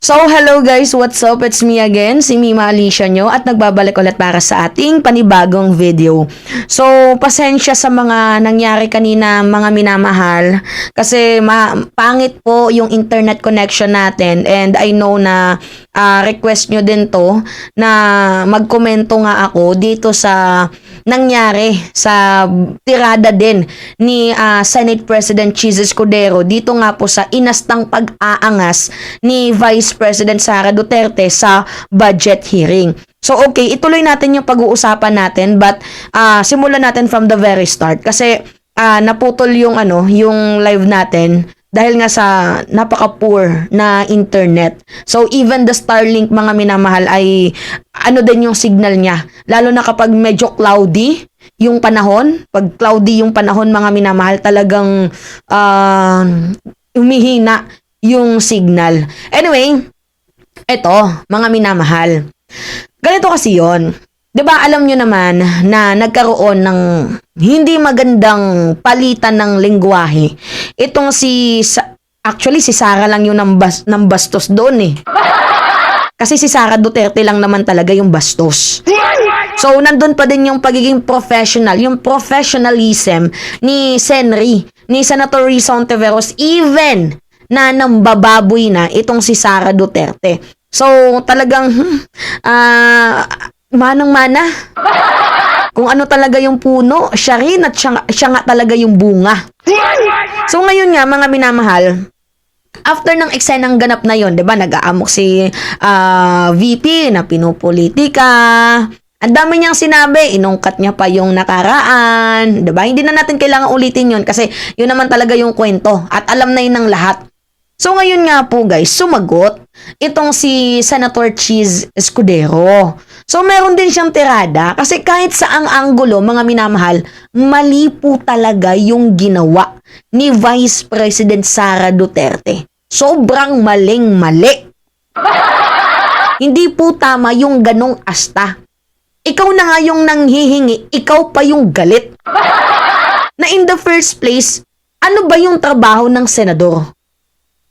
So, hello guys, what's up? It's me again, si Mima Alicia nyo at nagbabalik ulit para sa ating panibagong video. So, pasensya sa mga nangyari kanina mga minamahal kasi pangit po yung internet connection natin and I know na request nyo din to na magkomento nga ako dito sa nangyari sa tirada din ni Senate President Chizzy Escudero dito nga po sa inastang pag-aangas ni Vice President Sara Duterte sa budget hearing. So okay, ituloy natin yung pag-uusapan natin but simulan natin from the very start kasi naputol yung yung live natin dahil nga sa napaka-poor na internet. So even the Starlink mga minamahal ay din yung signal niya. Lalo na kapag medyo cloudy yung panahon, pag cloudy yung panahon mga minamahal talagang humihina yung signal. Anyway, eto, mga minamahal. Ganito kasi yon. 'Di ba alam nyo naman na nagkaroon ng hindi magandang palitan ng lengguwahe. Itong actually si Sara lang yung ng bastos doon eh. Kasi si Sara Duterte lang naman talaga yung bastos. So, nandun pa din yung pagiging professional, yung professionalism ni Senator Risa Hontiveros, even na nambababoy na itong si Sara Duterte. So, talagang, manang-mana. Kung ano talaga yung puno, siya rin at siya nga talaga yung bunga. So, ngayon nga, mga minamahal, after ng eksenang ganap na yon, 'di ba? Nag-aamok si VP na pinupolitika. Ang dami niyang sinabi, inungkat niya pa yung nakaraan, 'di ba? Hindi na natin kailangan ulitin 'yon kasi 'yun naman talaga yung kwento at alam na 'yun ng lahat. So ngayon nga po guys, sumagot itong si Senator Chizzy Escudero. So meron din siyang tirada kasi kahit saang anggulo mga minamahal, mali po talaga yung ginawa ni Vice President Sara Duterte. Sobrang maling-mali. Hindi po tama yung ganong asta. Ikaw na nga yung nanghihingi, ikaw pa yung galit. Na in the first place, ano ba yung trabaho ng senador?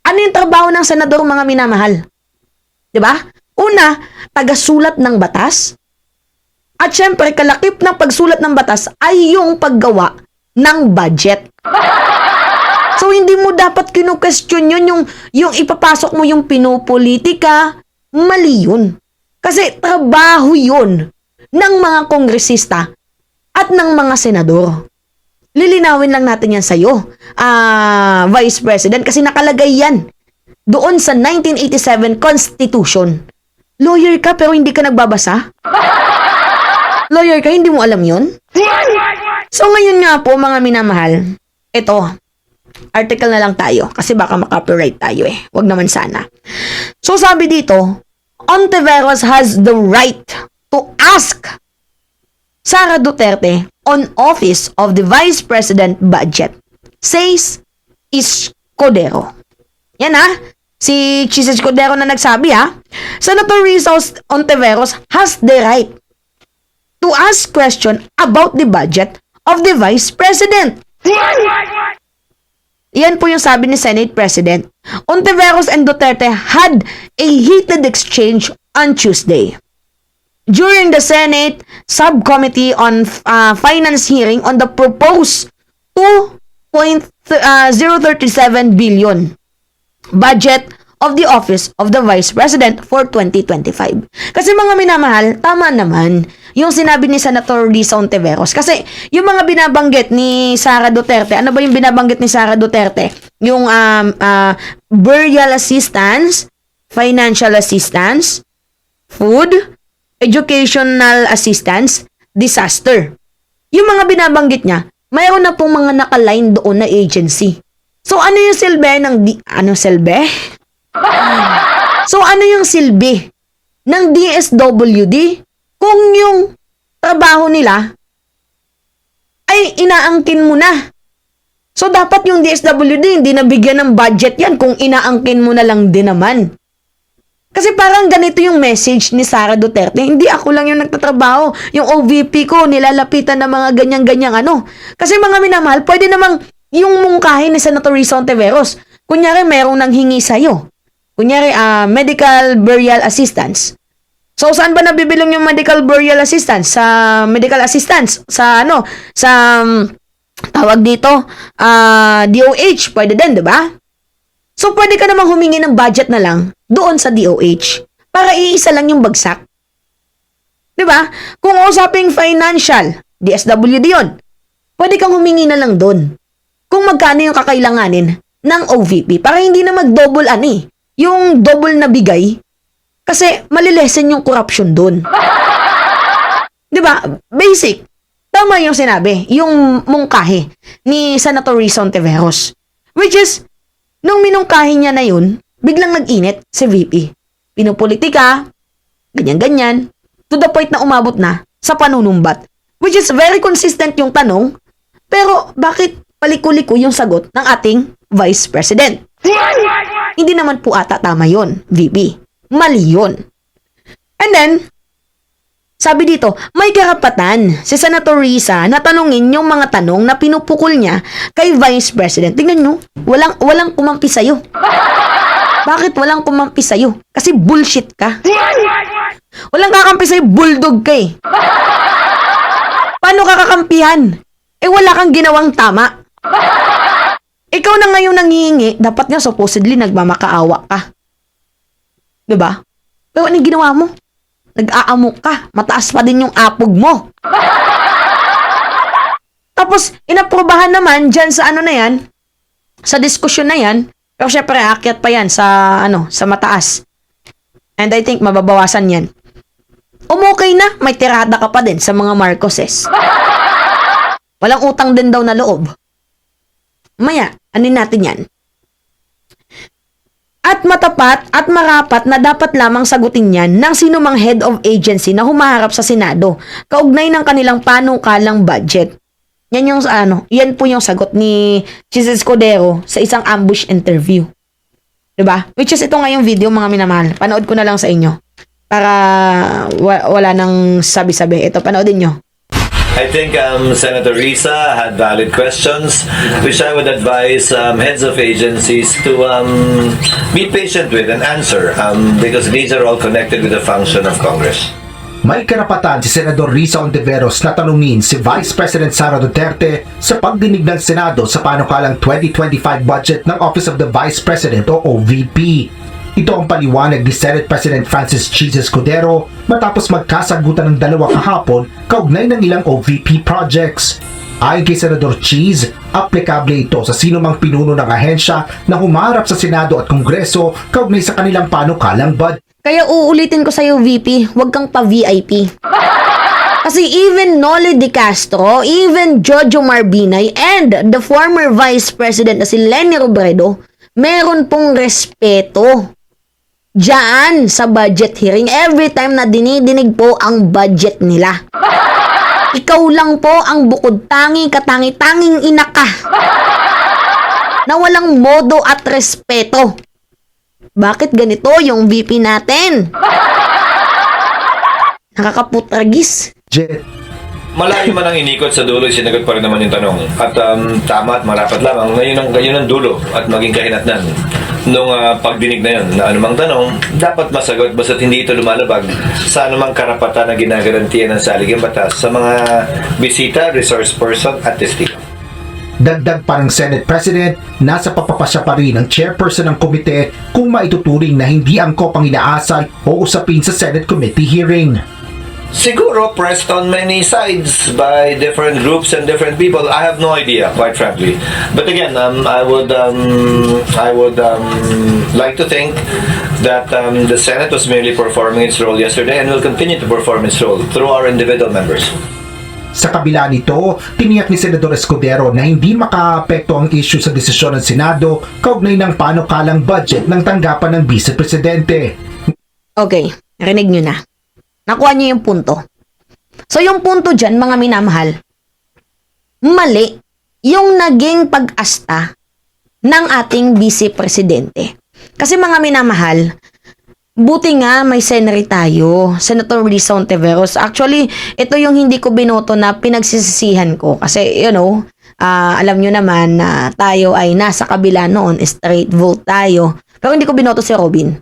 Ano yung trabaho ng senador mga minamahal? 'Di ba? Una, tagasulat ng batas. At syempre, kalakip ng pagsulat ng batas ay yung paggawa ng budget. So, hindi mo dapat kinu-question yun, yung ipapasok mo yung pinopolitika, mali yun. Kasi trabaho yun ng mga kongresista at ng mga senador. Lilinawin lang natin yan sa'yo, Vice President, kasi nakalagay yan doon sa 1987 Constitution. Lawyer ka pero hindi ka nagbabasa? Lawyer ka, hindi mo alam yun? So ngayon nga po mga minamahal, ito, article na lang tayo kasi baka makopyright tayo eh. Wag naman sana. So sabi dito, Hontiveros has the right to ask Sara Duterte on office of the Vice President budget, says Escudero. Yan si Chizzy Escudero na nagsabi Senator Risa Hontiveros has the right to ask question about the budget of the Vice President. Yan po yung sabi ni Senate President. Hontiveros and Duterte had a heated exchange on Tuesday during the Senate Subcommittee on Finance hearing on the proposed 2.037 billion budget of the Office of the Vice President for 2025. Kasi mga minamahal, tama naman yung sinabi ni Senator Risa Hontiveros. Kasi yung mga binabanggit ni Sara Duterte, ano ba yung binabanggit ni Sara Duterte? Yung burial assistance, financial assistance, food, educational assistance, disaster. Yung mga binabanggit niya, mayroon na pong mga nakaline doon na agency. So, ano yung silbi ng So, ano yung silbi ng DSWD kung yung trabaho nila ay inaangkin mo na? So, dapat yung DSWD hindi nabigyan ng budget yan kung inaangkin mo na lang din naman. Kasi parang ganito yung message ni Sara Duterte. Hindi ako lang yung nagtatrabaho. Yung OVP ko, nilalapitan ng mga ganyan-ganyang Kasi mga minamahal, pwede namang yung mungkahin ni Senator Risa Hontiveros. Kunyari, merong nanghingi sa'yo. Kunyari, medical burial assistance. So, saan ba nabibilong yung medical burial assistance? Sa medical assistance? Sa tawag dito, DOH. Pwede din, di ba? So, pwede ka namang humingi ng budget na lang doon sa DOH para iisa lang yung bagsak. Di ba? Kung usaping financial, DSWD yun. Pwede kang humingi na lang doon. Kung magkano yung kakailanganin ng OVP para hindi na mag-double yung double na bigay kasi malilesen yung corruption doon. Di ba? Basic. Tama yung sinabi, yung mungkahi ni Senator Risa Ontiveros. Which is, nung minungkahi niya na yun, biglang nag-init si VP. Pinupolitika, ganyan-ganyan, to the point na umabot na sa panunumbat. Which is very consistent yung tanong, pero bakit paliko-liko yung sagot ng ating Vice President? Hindi naman po ata tama yun, VP. Mali yun. And then, sabi dito, may karapatan si Senator Risa na tanungin yung mga tanong na pinupukol niya kay Vice President. Tingnan nyo, walang kumampi sa'yo. Bakit walang kumampi sa'yo? Kasi bullshit ka. Walang kakampi sa'yo, bulldog ka eh. Paano ka kakampihan? Wala kang ginawang tama. Ikaw na ngayon nanghihingi, dapat nga supposedly nagmamakaawa ka. Diba? Pero ano ginawa mo? Nag-aamok ka. Mataas pa din yung apog mo. Tapos, inaprubahan naman dyan sa na yan, sa diskusyon na yan, pero syempre, aakyat pa yan sa mataas. And I think, mababawasan yan. Okay na, may tirada ka pa din sa mga Marcoses. Walang utang din daw na loob. Maya, anin natin yan. At matapat at marapat na dapat lamang sagutin yan ng sinumang head of agency na humaharap sa Senado, kaugnay ng kanilang panukalang budget. Yan yung yan po yung sagot ni Jesus Escudero sa isang ambush interview. Diba? Which is ito nga yung video, mga minamahal. Panood ko na lang sa inyo. Para wala nang sabi-sabi. Ito, panoodin nyo. I think Senator Risa had valid questions, which I would advise heads of agencies to be patient with and answer, because these are all connected with the function of Congress. May karapatan si Senador Risa Ontiveros na tanungin si Vice President Sara Duterte sa pagdinig ng Senado sa panukalang 2025 budget ng Office of the Vice President o OVP. Ito ang paliwanag ni Senate President Francis Jesus Escudero matapos magkasagutan ng dalawa kahapon kaugnay ng ilang OVP projects. Ayon kay Senador Cheese, aplikable ito sa sinumang pinuno ng ahensya na humarap sa Senado at Kongreso kaugnay sa kanilang panukalang budget. Kaya uulitin ko sa'yo, VP, huwag kang pa-VIP. Kasi even Noli De Castro, even Jojo Marbinay, and the former Vice President na si Leni Robredo, meron pong respeto diyan sa budget hearing every time na dinidinig po ang budget nila. Ikaw lang po ang bukod tangi katangi-tanging ina ka na walang modo at respeto. Bakit ganito yung VP natin? Nakakaputragis. Malayo man ang inikot sa dulo, sinagot pa rin naman yung tanong. At tama at marapat lamang, ngayon ang dulo at maging kahinatnan. Nung pagdinig na yun, na anumang tanong, dapat masagot basta't hindi ito lumalabag sa anumang karapatan na ginagarantiyan ng saligang batas sa mga bisita, resource person at testigo. Dagdag pa ng Senate President, nasa papapasya pa rin ang chairperson ng komite kung maituturing na hindi angkop ang inaasal o usapin sa Senate Committee hearing. Siguro pressed on many sides by different groups and different people. I have no idea, quite frankly. But again, I would like to think that the Senate was merely performing its role yesterday and will continue to perform its role through our individual members. Sa kabila nito, tiniyak ni Senador Escudero na hindi makaapekto ang issue sa desisyon ng Senado kaugnay ng panukalang budget ng tanggapan ng Vice Presidente. Okay, narinig nyo na. Nakuha nyo yung punto. So yung punto dyan, mga minamahal, mali yung naging pag-asta ng ating Vice Presidente. Kasi mga minamahal, buti nga may Senary tayo, Senator Risa Ontiveros. Actually, ito yung hindi ko binoto na pinagsisisihan ko. Kasi, alam nyo naman na tayo ay nasa kabila noon, straight vote tayo. Pero hindi ko binoto si Robin.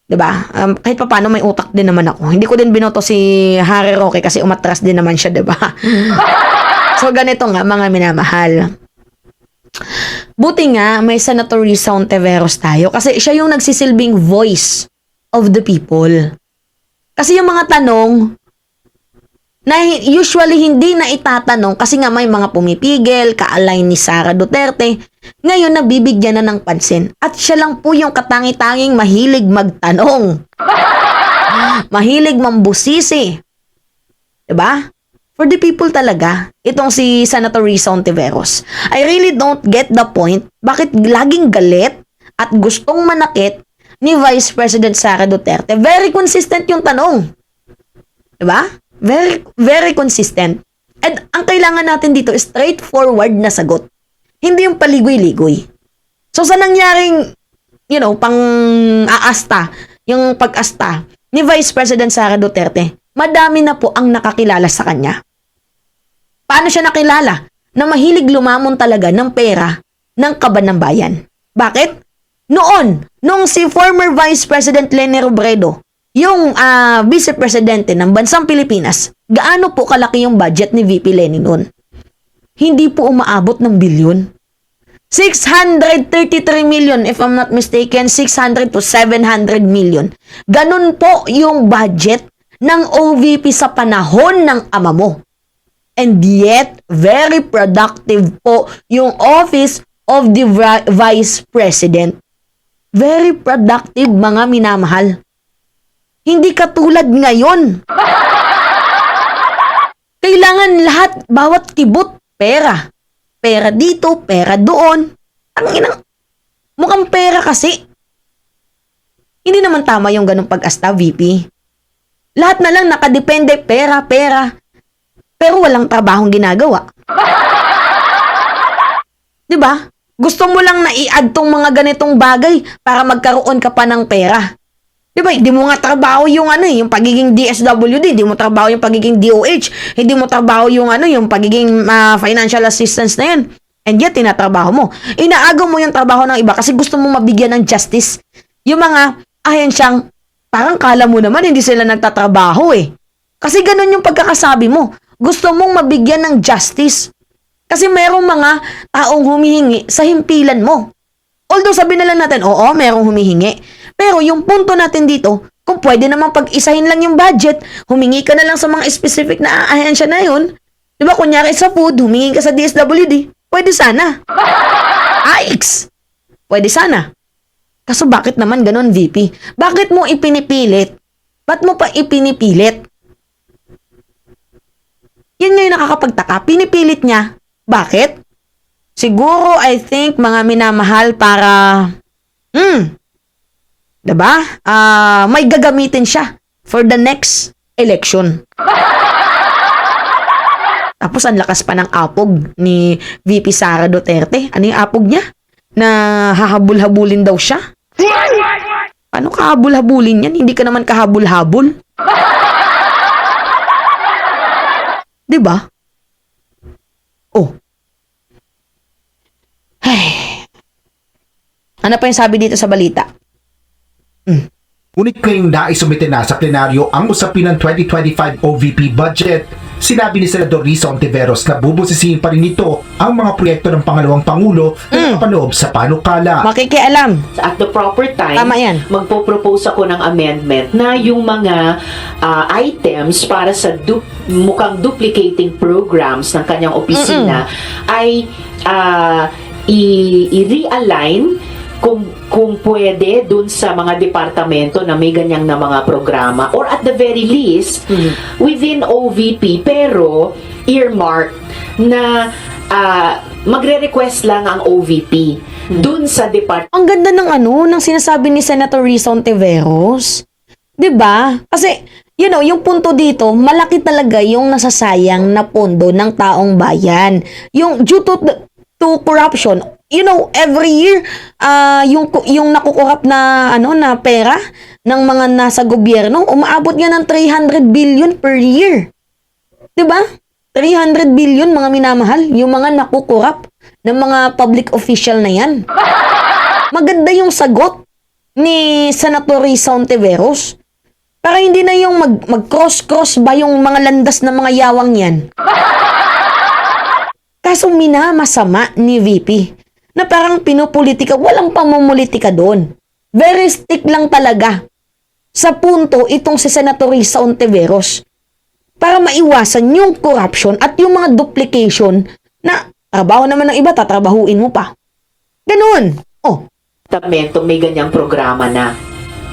'Di ba? Kahit pa paano may utak din naman ako. Hindi ko din binoto si Harry Roque kasi umatras din naman siya, 'di ba? So ganito nga mga minamahal. Buti nga may Senator Risa Ontiveros tayo kasi siya yung nagsisilbing voice of the people. Kasi yung mga tanong na usually hindi na itatanong kasi nga may mga pumipigil, ka-align ni Sara Duterte, ngayon nabibigyan na ng pansin. At siya lang po yung katangi-tanging mahilig magtanong. Mahilig mambusisi. Diba? For the people talaga, itong si Senator Risa Ontiveros. I really don't get the point bakit laging galit at gustong manakit ni Vice President Sara Duterte. Very consistent yung tanong. Diba? Very, very consistent. And ang kailangan natin dito is straightforward na sagot. Hindi yung paligoy-ligoy. So, sa nangyaring, pang-aasta, yung pag-asta ni Vice President Sara Duterte, madami na po ang nakakilala sa kanya. Paano siya nakilala? Na mahilig lumamon talaga ng pera ng kaban ng bayan. Bakit? Nung si former Vice President Leni Robredo, yung Vice Presidente ng Bansang Pilipinas, gaano po kalaki yung budget ni VP Leni noon? Hindi po umaabot ng bilyon. 633 million, if I'm not mistaken, 600 to 700 million. Ganun po yung budget ng OVP sa panahon ng ama mo. And yet, very productive po yung Office of the Vice President. Very productive, mga minamahal. Hindi katulad ngayon. Kailangan lahat, bawat kibot, pera. Pera dito, pera doon. Mukhang pera kasi. Hindi naman tama yung ganong pag-asta, VP. Lahat na lang nakadepende, pera. Pero walang trabahong ginagawa. Diba? Gusto mo lang na i-add tong mga ganitong bagay para magkaroon ka pa ng pera. Diba? Hindi mo nga trabaho yung yung pagiging DSWD, hindi mo trabaho yung pagiging DOH, hindi mo trabaho yung yung pagiging financial assistance na yan. And yet, tinatrabaho mo. Inaagaw mo yung trabaho ng iba kasi gusto mo mabigyan ng justice. Yung mga ahensyang, parang kala mo naman hindi sila nagtatrabaho eh. Kasi ganun yung pagkakasabi mo. Gusto mong mabigyan ng justice. Kasi merong mga taong humihingi sa himpilan mo. Although sabi na lang natin, oo, merong humihingi. Pero yung punto natin dito, kung pwede namang pag-isahin lang yung budget, humingi ka na lang sa mga specific na ahensya na yun. Diba, kunyari sa food, humingi ka sa DSWD. Pwede sana. Aix! Pwede sana. Kaso bakit naman ganun, VP? Bakit mo ipinipilit? Ba't mo pa ipinipilit? Yan nga yung nakakapagtaka. Pinipilit niya. Bakit? Siguro, I think, mga minamahal para... Diba? May gagamitin siya for the next election. Tapos, ang lakas pa ng apog ni VP Sara Duterte. Ano yung apog niya? Na hahabol-habulin daw siya? Paano kahabol-habulin yan? Hindi ka naman kahabol-habol. Diba? Oh. Ay. Ano pa yung sabi dito sa balita? Ngunit ngayong naisumite na sa plenaryo ang usapin ng 2025 OVP budget, sinabi ni Senador Risa Ontiveros na bubusisihin pa rin nito ang mga proyekto ng pangalawang Pangulo na nakapaloob sa panukala. Makikialam. At the proper time, Tama yan. magpo-propose ako ng amendment na yung mga items para sa mukhang duplicating programs ng kanyang opisina ay i-realign kung pwede dun sa mga departamento na may ganyang na mga programa or at the very least within OVP pero earmark na magre-request lang ang OVP dun sa department. Ang ganda ng sinasabi ni Senator Risa Ontiveros. 'Di ba? Kasi yung punto dito, malaki talaga yung nasasayang na pondo ng taong bayan. Yung due to corruption, every year yung nakukurap na na pera ng mga nasa gobyerno, umaabot nga ng 300 billion per year. 'Di ba? 300 billion, mga minamahal, yung mga nakukurap ng mga public official na yan. Maganda yung sagot ni Senator Risa Ontiveros. Para hindi na yung mag-cross-cross ba yung mga landas ng mga yawang yan. Kaso minamasama ni VP na parang pinupolitika, walang pamumulitika doon. Very stick lang talaga sa punto itong si Senator Risa Ontiveros para maiwasan yung corruption at yung mga duplication na trabaho naman ng iba, tatrabahuin mo pa. Ganun. Oh, Departamento may ganyang programa na.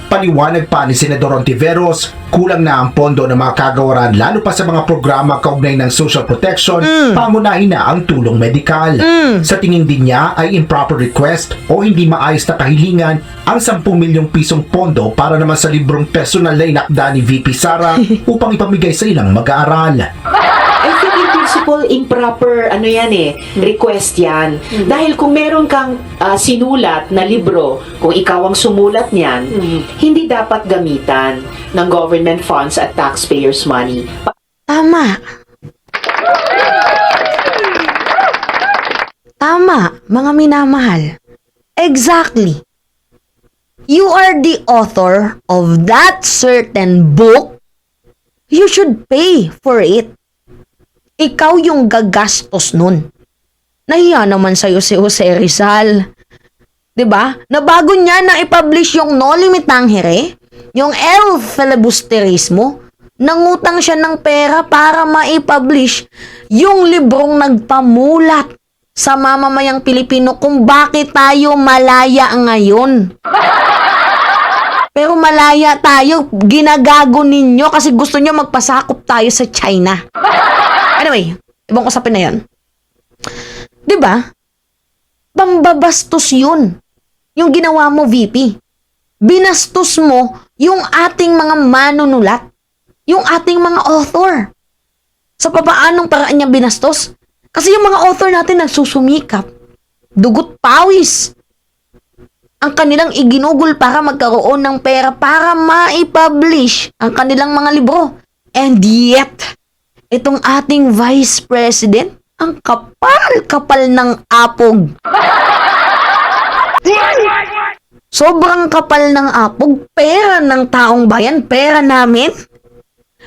Paliwanag pa ni Senador Ontiveros, kulang na ang pondo ng mga kagawaran lalo pa sa mga programa kaugnay ng social protection, pamunahin na ang tulong medikal. Sa tingin din niya ay improper request o hindi maayos na kahilingan ang 10 milyong pisong pondo para naman sa librong personal na inakda ni VP Sara upang ipamigay sa ilang mag-aaral. I think in principle, improper, request yan. Dahil kung meron kang sinulat na libro, kung ikaw ang sumulat niyan, hindi dapat gamitan ng government funds at taxpayers' money. tama. Tama, mga minamahal. Exactly. You are the author of that certain book. You should pay for it. Ikaw yung gagastos nun. Nahiya naman sa'yo si Jose Rizal. 'Di ba? Na bago niya na i-publish yung No Limit Tangere, yung El Filibusterismo, nangutang siya ng pera para ma-publish yung librong nagpamulat sa mamamayang Pilipino kung bakit tayo malaya ngayon. Pero malaya tayo, ginagago ninyo kasi gusto nyo magpasakop tayo sa China. Anyway, ibang usapin na yan. Diba? Pambabastos yun. Yung ginawa mo, VP. Binastos mo yung ating mga manunulat. Yung ating mga author. Sa papaanong paraan niya binastos? Kasi yung mga author natin nagsusumikap. Dugot pawis. Ang kanilang iginugol para magkaroon ng pera para ma-publish ang kanilang mga libro. And yet, itong ating Vice President, ang kapal-kapal ng apog. Sobrang kapal ng apog, pera ng taong bayan, pera namin,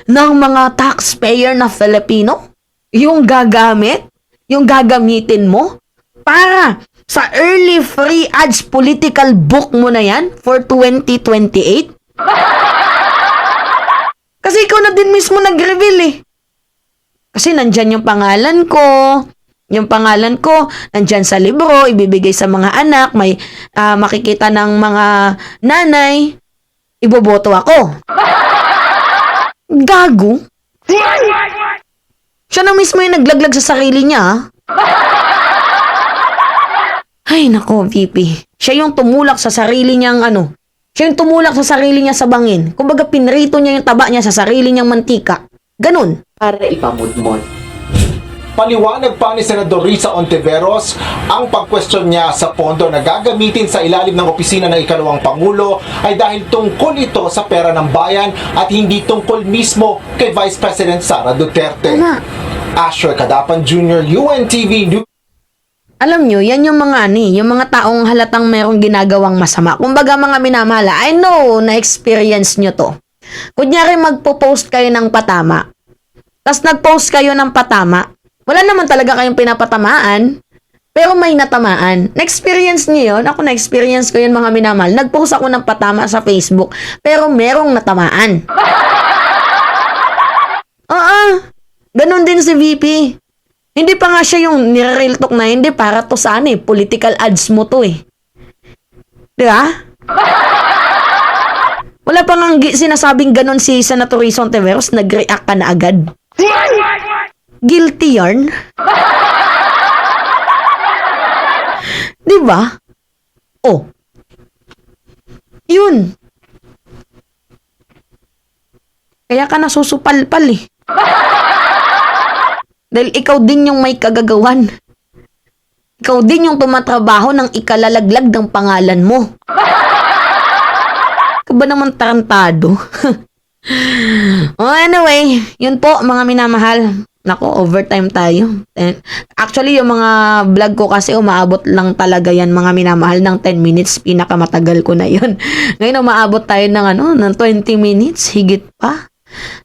ng mga taxpayer na Filipino, yung gagamit, yung gagamitin mo, para sa early free ads political book mo na yan for 2028. Kasi ikaw na din mismo nag-reveal eh. Kasi nandyan yung pangalan ko. Yung pangalan ko, nandyan sa libro, ibibigay sa mga anak, may makikita ng mga nanay, iboboto ako. Gago. Siya na mismo yung naglaglag sa sarili niya. Ay, nako, VP. Siya yung tumulak sa sarili niyang siya yung tumulak sa sarili niya sa bangin. Kumbaga, pinrito niya yung taba niya sa sarili niyang mantika. Ganun. Para ipamudmod. Paliwanag pa ni Senador Risa Ontiveros ang pag-question niya sa pondo na gagamitin sa ilalim ng opisina ng ikalawang Pangulo ay dahil tungkol ito sa pera ng bayan at hindi tungkol mismo kay Vice President Sara Duterte. Tama. Asher Cadapan Jr., UNTV News. Alam nyo, yan yung mga yung mga taong halatang merong ginagawang masama. Kumbaga mga minamala, I know, na-experience nyo to. Kunyari magpo-post kayo ng patama, tas nag-post kayo ng patama, wala naman talaga kayong pinapatamaan, pero may natamaan. Na-experience nyo yun? Ako na-experience ko yun mga minamahal. Nag-post ako ng patama sa Facebook, pero merong natamaan. Ganon din si VP. Hindi pa nga siya yung nire-real talk na hindi para to sa political ads mo to eh. Di ba? Wala pa nga sinasabing ganon si Senator Risa Ontiveros, nag-react ka na agad. Guilty yarn? Di ba? Oh. Yun. Kaya ka nasusupalpal eh. Dahil ikaw din yung may kagagawan. Ikaw din yung tumatrabaho ng ikalalaglag ng pangalan mo. Ka ba naman tarantado? Oh, anyway, yun po mga minamahal. Nako, overtime tayo. Actually, yung mga vlog ko kasi umaabot lang talaga yan, mga minamahal, ng 10 minutes. Pinakamatagal ko na yun. Ngayon, umaabot tayo ng, ng 20 minutes, higit pa.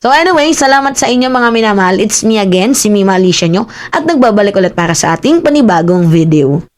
So anyway, salamat sa inyo mga minamahal. It's me again, si Mima Alicia nyo, at nagbabalik ulit para sa ating panibagong video.